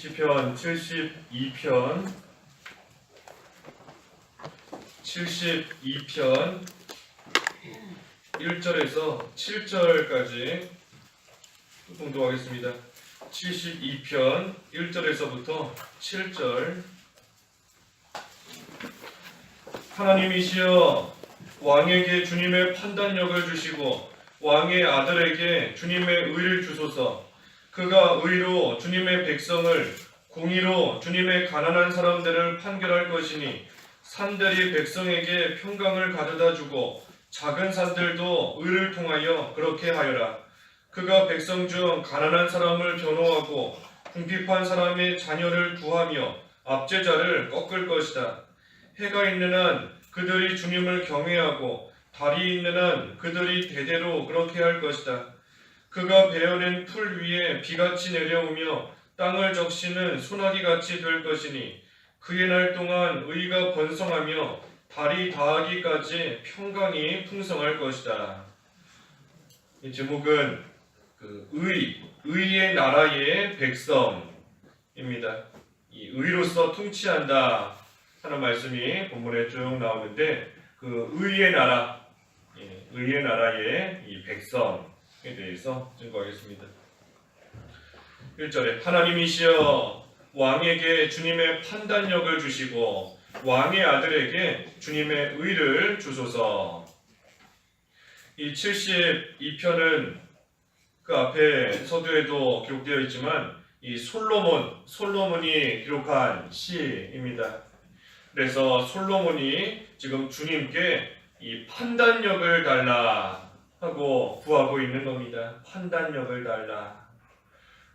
시편 72편 1절에서 7절까지 봉독하겠습니다. 72편 1절에서부터 7절. 하나님이시여, 왕에게 주님의 판단력을 주시고 왕의 아들에게 주님의 의를 주소서. 그가 의로 주님의 백성을, 공의로 주님의 가난한 사람들을 판결할 것이니 산들이 백성에게 평강을 가져다 주고 작은 산들도 의를 통하여 그렇게 하여라. 그가 백성 중 가난한 사람을 변호하고 궁핍한 사람의 자녀를 구하며 압제자를 꺾을 것이다. 해가 있는 한 그들이 주님을 경외하고 달이 있는 한 그들이 대대로 그렇게 할 것이다. 그가 베어낸 풀 위에 비같이 내려오며 땅을 적시는 소나기같이 될 것이니 그의 날 동안 의가 번성하며 달이 닿기까지 평강이 풍성할 것이다. 이 제목은 의의 나라의 백성입니다. 이 의로서 통치한다 하는 말씀이 본문에 쭉 나오는데, 그 의의 나라, 의의 나라의 이 백성에 대해서 증거하겠습니다. 1절에 하나님이시여, 왕에게 주님의 판단력을 주시고 왕의 아들에게 주님의 의를 주소서. 이 72편은 그 앞에 서두에도 기록되어 있지만 이 솔로몬이 기록한 시입니다. 그래서 솔로몬이 지금 주님께 이 판단력을 달라 하고 구하고 있는 겁니다. 판단력을 달라.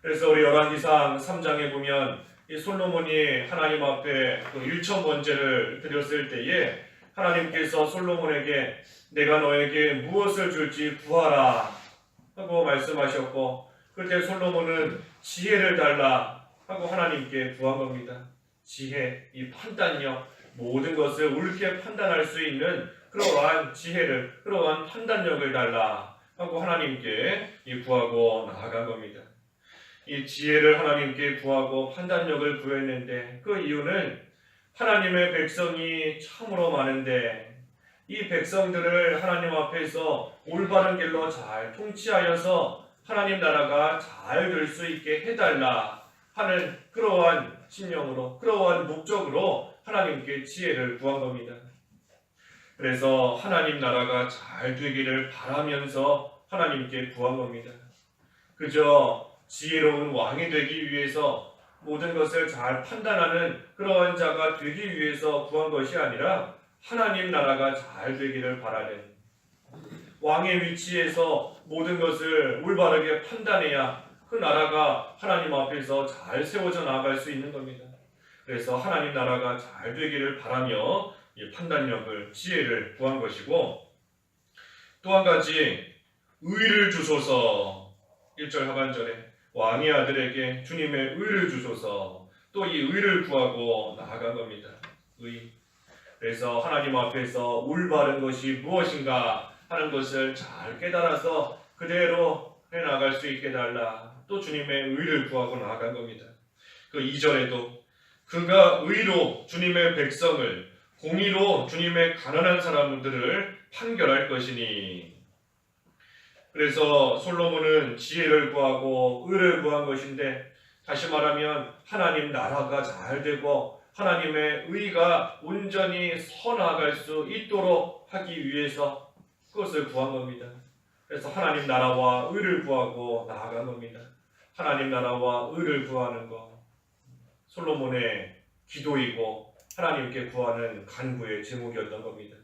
그래서 우리 열왕기상 3장에 보면 이 솔로몬이 하나님 앞에 그 일천번제를 드렸을 때에 하나님께서 솔로몬에게 내가 너에게 무엇을 줄지 구하라 하고 말씀하셨고, 그때 솔로몬은 지혜를 달라 하고 하나님께 구한 겁니다. 지혜, 이 판단력, 모든 것을 옳게 판단할 수 있는 그러한 지혜를, 그러한 판단력을 달라 하고 하나님께 구하고 나아간 겁니다. 이 지혜를 하나님께 구하고 판단력을 구했는데, 그 이유는 하나님의 백성이 참으로 많은데 이 백성들을 하나님 앞에서 올바른 길로 잘 통치하여서 하나님 나라가 잘 될 수 있게 해달라 하는 그러한 심령으로, 그러한 목적으로 하나님께 지혜를 구한 겁니다. 그래서 하나님 나라가 잘 되기를 바라면서 하나님께 구한 겁니다. 그저 지혜로운 왕이 되기 위해서, 모든 것을 잘 판단하는 그러한 자가 되기 위해서 구한 것이 아니라 하나님 나라가 잘 되기를 바라는, 왕의 위치에서 모든 것을 올바르게 판단해야 그 나라가 하나님 앞에서 잘 세워져 나아갈 수 있는 겁니다. 그래서 하나님 나라가 잘 되기를 바라며 이 판단력을, 지혜를 구한 것이고, 또 한 가지 의를 주소서. 1절 하반절에 왕의 아들에게 주님의 의를 주소서. 또 이 의를 구하고 나아간 겁니다. 의. 그래서 하나님 앞에서 올바른 것이 무엇인가 하는 것을 잘 깨달아서 그대로 해나갈 수 있게 달라. 또 주님의 의를 구하고 나아간 겁니다. 그 2절에도 그가 의로 주님의 백성을, 공의로 주님의 가난한 사람들을 판결할 것이니. 그래서 솔로몬은 지혜를 구하고 의를 구한 것인데, 다시 말하면 하나님 나라가 잘 되고 하나님의 의가 온전히 서나갈 수 있도록 하기 위해서 그것을 구한 겁니다. 그래서 하나님 나라와 의를 구하고 나아간 겁니다. 하나님 나라와 의를 구하는 것, 솔로몬의 기도이고 하나님께 구하는 간구의 제목이었던 겁니다.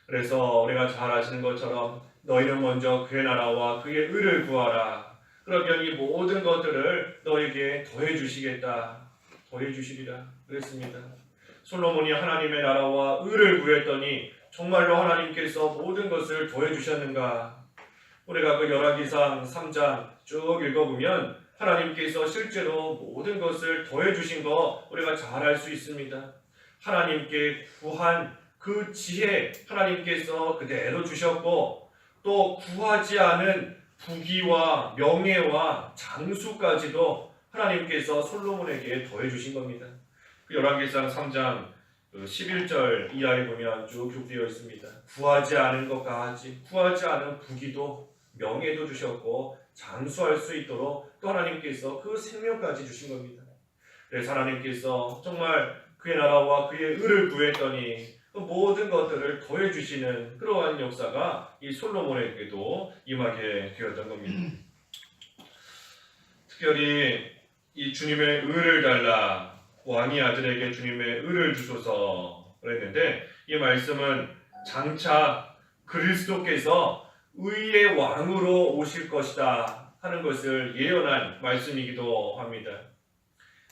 그래서 우리가 잘 아시는 것처럼 너희는 먼저 그의 나라와 그의 의를 구하라. 그러면 이 모든 것들을 너에게 더해주시겠다. 더해주시리라 그랬습니다. 솔로몬이 하나님의 나라와 의를 구했더니 정말로 하나님께서 모든 것을 더해주셨는가? 우리가 그 열왕기상 3장 쭉 읽어보면 하나님께서 실제로 모든 것을 더해주신 거 우리가 잘 알 수 있습니다. 하나님께 구한 그 지혜 하나님께서 그대로 주셨고, 또 구하지 않은 부귀와 명예와 장수까지도 하나님께서 솔로몬에게 더해 주신 겁니다. 그 열왕기상 3장 11절 이하에 보면 쭉 기록되어 있습니다. 구하지 않은 것 가하지, 구하지 않은 부귀도 명예도 주셨고 장수할 수 있도록 또 하나님께서 그 생명까지 주신 겁니다. 그래서 하나님께서 정말 그의 나라와 그의 의를 구했더니 그 모든 것들을 더해 주시는 그러한 역사가 이 솔로몬에게도 임하게 되었던 겁니다. 특별히 이 주님의 의를 달라 왕의 아들에게 주님의 의를 주소서 그랬는데, 이 말씀은 장차 그리스도께서 의의 왕으로 오실 것이다 하는 것을 예언한 말씀이기도 합니다.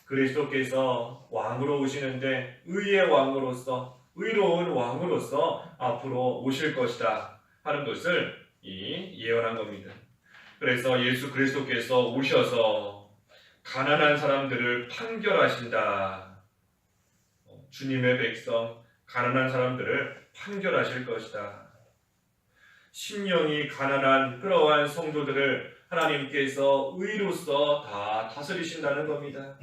그리스도께서 왕으로 오시는데 의의 왕으로서, 의로운 왕으로서 앞으로 오실 것이다 하는 것을 예언한 겁니다. 그래서 예수 그리스도께서 오셔서 가난한 사람들을 판결하신다. 주님의 백성, 가난한 사람들을 판결하실 것이다. 심령이 가난한 그러한 성도들을 하나님께서 의로서 다 다스리신다는 겁니다.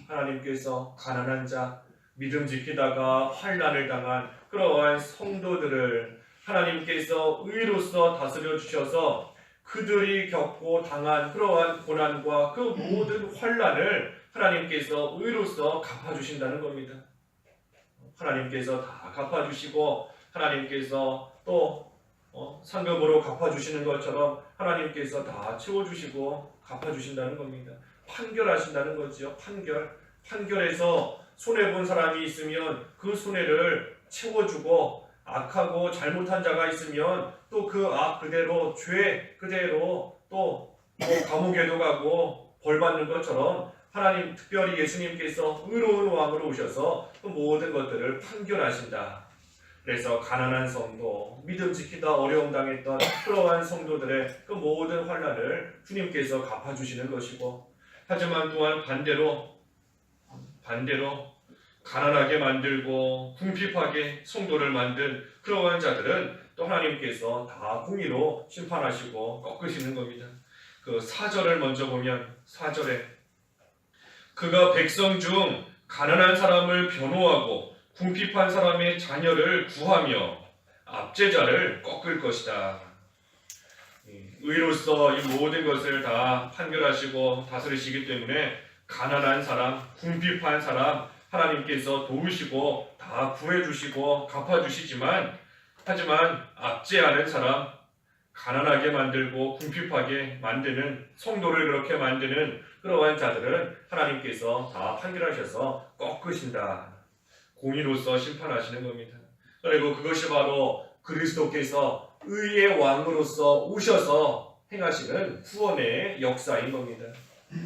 하나님께서 가난한 자, 믿음 지키다가 환난을 당한 그러한 성도들을 하나님께서 의로서 다스려 주셔서 그들이 겪고 당한 그러한 고난과 그 모든 환난을 하나님께서 의로서 갚아주신다는 겁니다. 하나님께서 다 갚아주시고 하나님께서 또 상급으로 갚아주시는 것처럼 하나님께서 다 채워주시고 갚아주신다는 겁니다. 판결하신다는 거죠. 판결에서 손해본 사람이 있으면 그 손해를 채워주고, 악하고 잘못한 자가 있으면 또 그 악 그대로, 죄 그대로 또 감옥에도 가고 벌 받는 것처럼 하나님, 특별히 예수님께서 의로운 왕으로 오셔서 그 모든 것들을 판결하신다. 그래서 가난한 성도, 믿음 지키다 어려움 당했던 그러한 성도들의 그 모든 환난을 주님께서 갚아주시는 것이고, 하지만 또한 반대로 가난하게 만들고 궁핍하게 성도를 만든 그러한 자들은 또 하나님께서 다 공의로 심판하시고 꺾으시는 겁니다. 그 4절을 먼저 보면, 4절에 그가 백성 중 가난한 사람을 변호하고 궁핍한 사람의 자녀를 구하며 압제자를 꺾을 것이다. 의로서 이 모든 것을 다 판결하시고 다스리시기 때문에 가난한 사람, 궁핍한 사람 하나님께서 도우시고 다 구해주시고 갚아주시지만, 하지만 압제하는 사람, 가난하게 만들고 궁핍하게 만드는, 성도를 그렇게 만드는 그러한 자들은 하나님께서 다 판결하셔서 꺾으신다. 공의로서 심판하시는 겁니다. 그리고 그것이 바로 그리스도께서 의의 왕으로서 오셔서 행하시는 구원의 역사인 겁니다.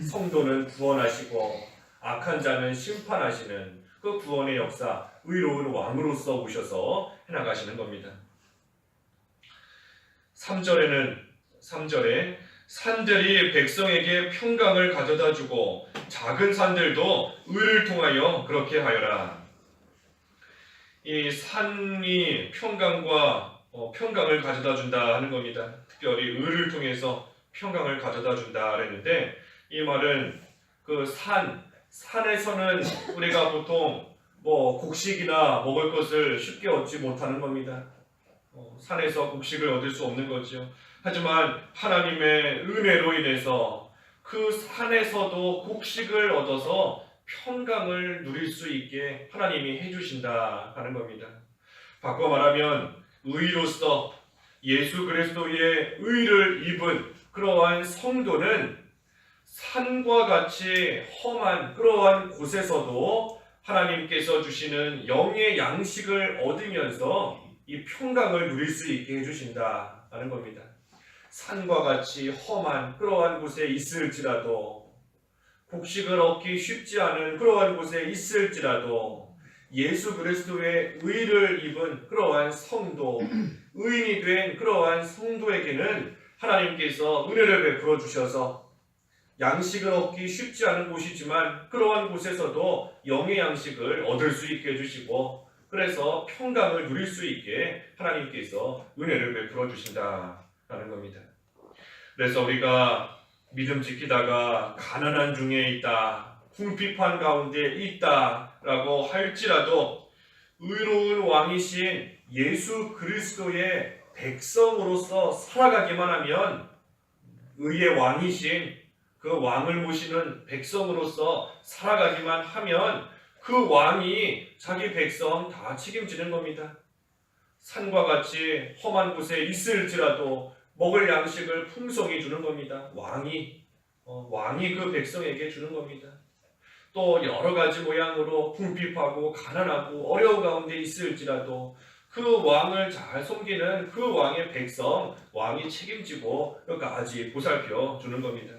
성도는 구원하시고 악한 자는 심판하시는 그 구원의 역사, 의로운 왕으로서 오셔서 해나가시는 겁니다. 3절에 산들이 백성에게 평강을 가져다 주고 작은 산들도 의를 통하여 그렇게 하여라. 이 산이 평강을 가져다 준다 하는 겁니다. 특별히 의를 통해서 평강을 가져다 준다 그랬는데, 이 말은 그 산에서는 우리가 보통 곡식이나 먹을 것을 쉽게 얻지 못하는 겁니다. 산에서 곡식을 얻을 수 없는 거죠. 하지만 하나님의 은혜로 인해서 그 산에서도 곡식을 얻어서 평강을 누릴 수 있게 하나님이 해주신다 하는 겁니다. 바꿔 말하면 의로서 예수 그리스도의 의를 입은 그러한 성도는 산과 같이 험한 그러한 곳에서도 하나님께서 주시는 영의 양식을 얻으면서 이 평강을 누릴 수 있게 해주신다 하는 겁니다. 산과 같이 험한 그러한 곳에 있을지라도, 곡식을 얻기 쉽지 않은 그러한 곳에 있을지라도 예수 그리스도의 의를 입은 그러한 성도, 의인이 된 그러한 성도에게는 하나님께서 은혜를 베풀어 주셔서 양식을 얻기 쉽지 않은 곳이지만 그러한 곳에서도 영의 양식을 얻을 수 있게 해주시고, 그래서 평강을 누릴 수 있게 하나님께서 은혜를 베풀어 주신다라는 겁니다. 그래서 우리가 믿음 지키다가 가난한 중에 있다, 궁핍한 가운데 있다라고 할지라도 의로운 왕이신 예수 그리스도의 백성으로서 살아가기만 하면, 의의 왕이신 그 왕을 모시는 백성으로서 살아가기만 하면 그 왕이 자기 백성 다 책임지는 겁니다. 산과 같이 험한 곳에 있을지라도 먹을 양식을 풍성히 주는 겁니다. 왕이 그 백성에게 주는 겁니다. 또 여러 가지 모양으로 궁핍하고 가난하고 어려운 가운데 있을지라도 그 왕을 잘 섬기는 그 왕의 백성, 왕이 책임지고 끝까지 보살펴 주는 겁니다.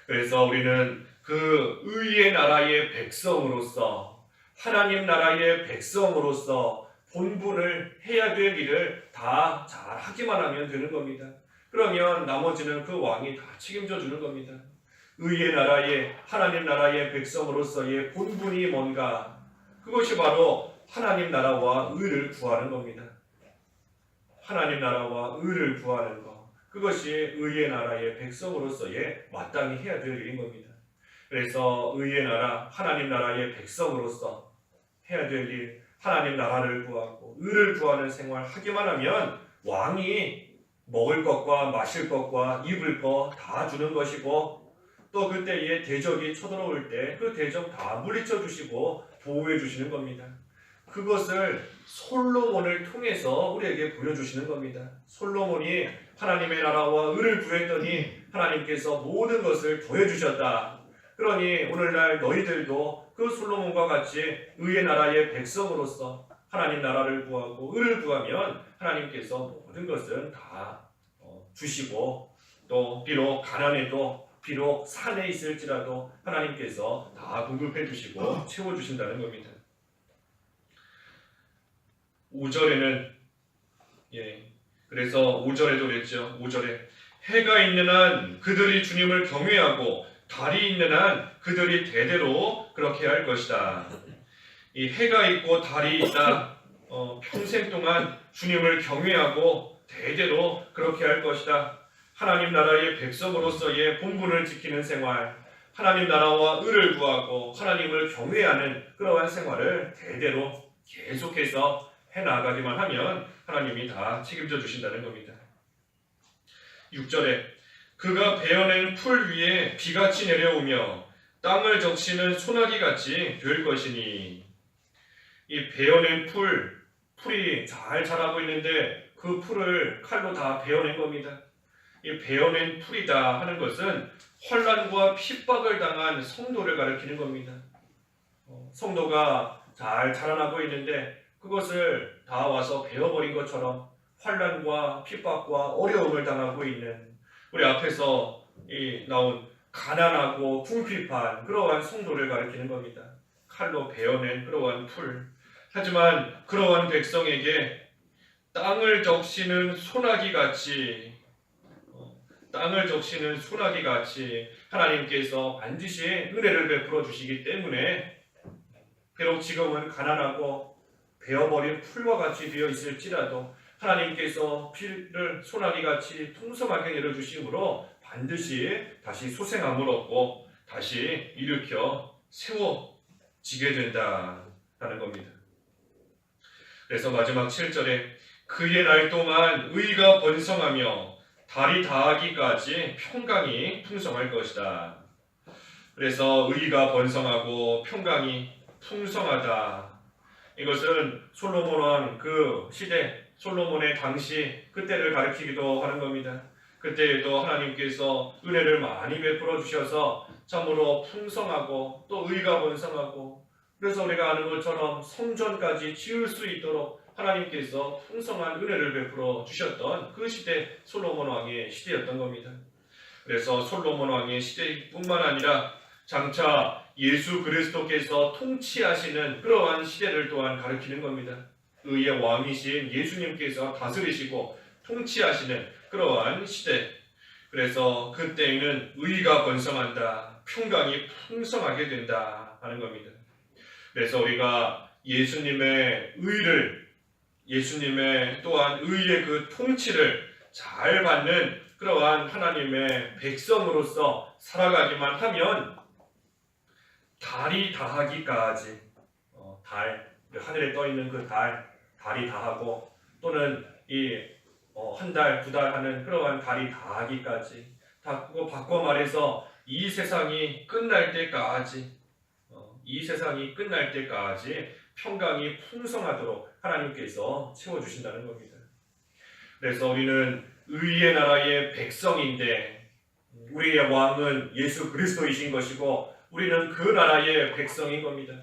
그래서 우리는 그 의의 나라의 백성으로서, 하나님 나라의 백성으로서 본분을 해야 될 일을 다 잘 하기만 하면 되는 겁니다. 그러면 나머지는 그 왕이 다 책임져 주는 겁니다. 의의 나라의, 하나님 나라의 백성으로서의 본분이 뭔가? 그것이 바로 하나님 나라와 의를 구하는 겁니다. 하나님 나라와 의를 구하는 것, 그것이 의의 나라의 백성으로서의 마땅히 해야 될 일인 겁니다. 그래서 의의 나라, 하나님 나라의 백성으로서 해야 될 일, 하나님 나라를 구하고 의를 구하는 생활 하기만 하면 왕이 먹을 것과 마실 것과 입을 것 다 주는 것이고, 또 그때에 대적이 쳐들어올 때 그 대적 다 물리쳐 주시고 보호해 주시는 겁니다. 그것을 솔로몬을 통해서 우리에게 보여주시는 겁니다. 솔로몬이 하나님의 나라와 의를 구했더니 하나님께서 모든 것을 더해주셨다. 그러니 오늘날 너희들도 그 솔로몬과 같이 의의 나라의 백성으로서 하나님 나라를 구하고 의를 구하면 하나님께서 모든 것은 다 주시고, 또 비록 가난해도 비록 산에 있을지라도 하나님께서 다 공급해 주시고 채워주신다는 겁니다. 5절에는 그래서 5절에도 그랬죠. 5절에 해가 있는 한 그들이 주님을 경외하고 달이 있는 한 그들이 대대로 그렇게 할 것이다. 이 해가 있고 달이 있다. 평생 동안 주님을 경외하고 대대로 그렇게 할 것이다. 하나님 나라의 백성으로서의 본분을 지키는 생활, 하나님 나라와 의를 구하고 하나님을 경외하는 그러한 생활을 대대로 계속해서 해나가기만 하면 하나님이 다 책임져 주신다는 겁니다. 6절에 그가 베어낸 풀 위에 비같이 내려오며 땅을 적시는 소나기같이 될 것이니, 이 베어낸 풀이 잘 자라고 있는데 그 풀을 칼로 다 베어낸 겁니다. 이 베어낸 풀이다 하는 것은 환난과 핍박을 당한 성도를 가리키는 겁니다. 성도가 잘 자라나고 있는데 그것을 다 와서 베어버린 것처럼 환난과 핍박과 어려움을 당하고 있는, 우리 앞에서 나온 가난하고 궁핍한 그러한 성도를 가리키는 겁니다. 칼로 베어낸 그러한 풀. 하지만 그러한 백성에게 땅을 적시는 소나기같이 하나님께서 반드시 은혜를 베풀어 주시기 때문에, 비록 지금은 가난하고 베어버린 풀과 같이 되어 있을지라도 하나님께서 피를 소나기같이 풍성하게 내려주심으로 반드시 다시 소생함을 얻고 다시 일으켜 세워지게 된다라는 겁니다. 그래서 마지막 7절에 그의 날 동안 의가 번성하며 달이 다하기까지 평강이 풍성할 것이다. 그래서 의가 번성하고 평강이 풍성하다. 이것은 솔로몬 왕 그 시대, 솔로몬의 당시 그때를 가리키기도 하는 겁니다. 그때에도 하나님께서 은혜를 많이 베풀어 주셔서 참으로 풍성하고 또 의가 번성하고, 그래서 우리가 아는 것처럼 성전까지 지을 수 있도록 하나님께서 풍성한 은혜를 베풀어 주셨던 그 시대, 솔로몬 왕의 시대였던 겁니다. 그래서 솔로몬 왕의 시대뿐만 아니라 장차 예수 그리스도께서 통치하시는 그러한 시대를 또한 가리키는 겁니다. 의의 왕이신 예수님께서 다스리시고 통치하시는 그러한 시대. 그래서 그때에는 의가 번성한다, 평강이 풍성하게 된다 하는 겁니다. 그래서 우리가 예수님의 의를, 예수님의 또한 의의 그 통치를 잘 받는 그러한 하나님의 백성으로서 살아가기만 하면 달이 다하기까지 하늘에 떠 있는 그 달이 다하고 또는 한 달, 두 달 하는 그러한 달이 다하기까지 바꿔 말해서 이 세상이 끝날 때까지 평강이 풍성하도록 하나님께서 채워주신다는 겁니다. 그래서 우리는 의의 나라의 백성인데 우리의 왕은 예수 그리스도이신 것이고 우리는 그 나라의 백성인 겁니다.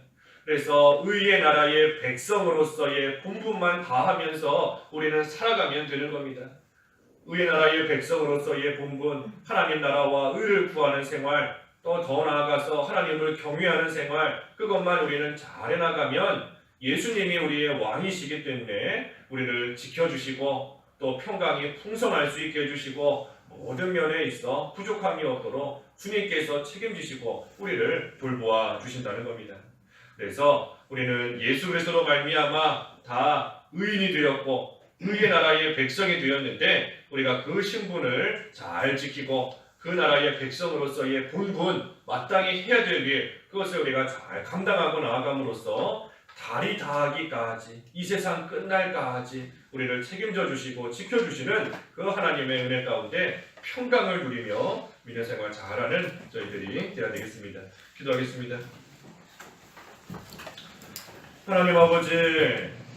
그래서 의의 나라의 백성으로서의 본분만 다하면서 우리는 살아가면 되는 겁니다. 의의 나라의 백성으로서의 본분, 하나님 나라와 의를 구하는 생활, 또 더 나아가서 하나님을 경외하는 생활, 그것만 우리는 잘 해나가면 예수님이 우리의 왕이시기 때문에 우리를 지켜주시고 또 평강이 풍성할 수 있게 해주시고 모든 면에 있어 부족함이 없도록 주님께서 책임지시고 우리를 돌보아 주신다는 겁니다. 그래서 우리는 예수 그리스도로 말미암아 다 의인이 되었고 의의 나라의 백성이 되었는데 우리가 그 신분을 잘 지키고 그 나라의 백성으로서의 본분 마땅히 해야 될 일 그것을 우리가 잘 감당하고 나아감으로써 달이 다하기까지 이 세상 끝날까지 우리를 책임져 주시고 지켜주시는 그 하나님의 은혜 가운데 평강을 누리며 믿는 생활 잘하는 저희들이 되어야 되겠습니다. 기도하겠습니다. 하나님 아버지,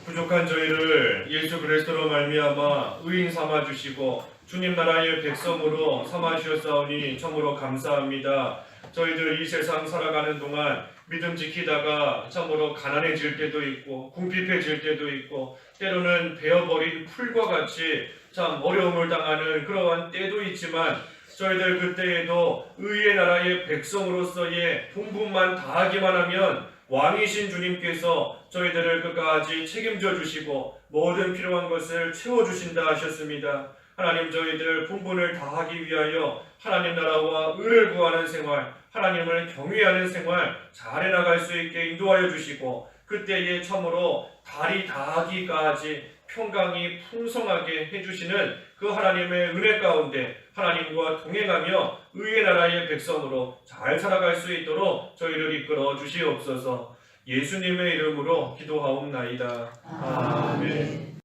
부족한 저희를 예수 그리스도로 말미암아 의인 삼아 주시고 주님 나라의 백성으로 삼아 주셨사오니 참으로 감사합니다. 저희들 이 세상 살아가는 동안 믿음 지키다가 참으로 가난해질 때도 있고 궁핍해질 때도 있고 때로는 베어버린 풀과 같이 참 어려움을 당하는 그러한 때도 있지만 저희들 그때에도 의의 나라의 백성으로서의 본분만 다하기만 하면 왕이신 주님께서 저희들을 끝까지 책임져 주시고 모든 필요한 것을 채워주신다 하셨습니다. 하나님 저희들 본분을 다하기 위하여 하나님 나라와 의를 구하는 생활, 하나님을 경외하는 생활 잘 해나갈 수 있게 인도하여 주시고 그때에 참으로 달이 다하기까지 평강이 풍성하게 해주시는 그 하나님의 은혜 가운데 하나님과 동행하며 의의 나라의 백성으로 잘 살아갈 수 있도록 저희를 이끌어 주시옵소서. 예수님의 이름으로 기도하옵나이다. 아멘.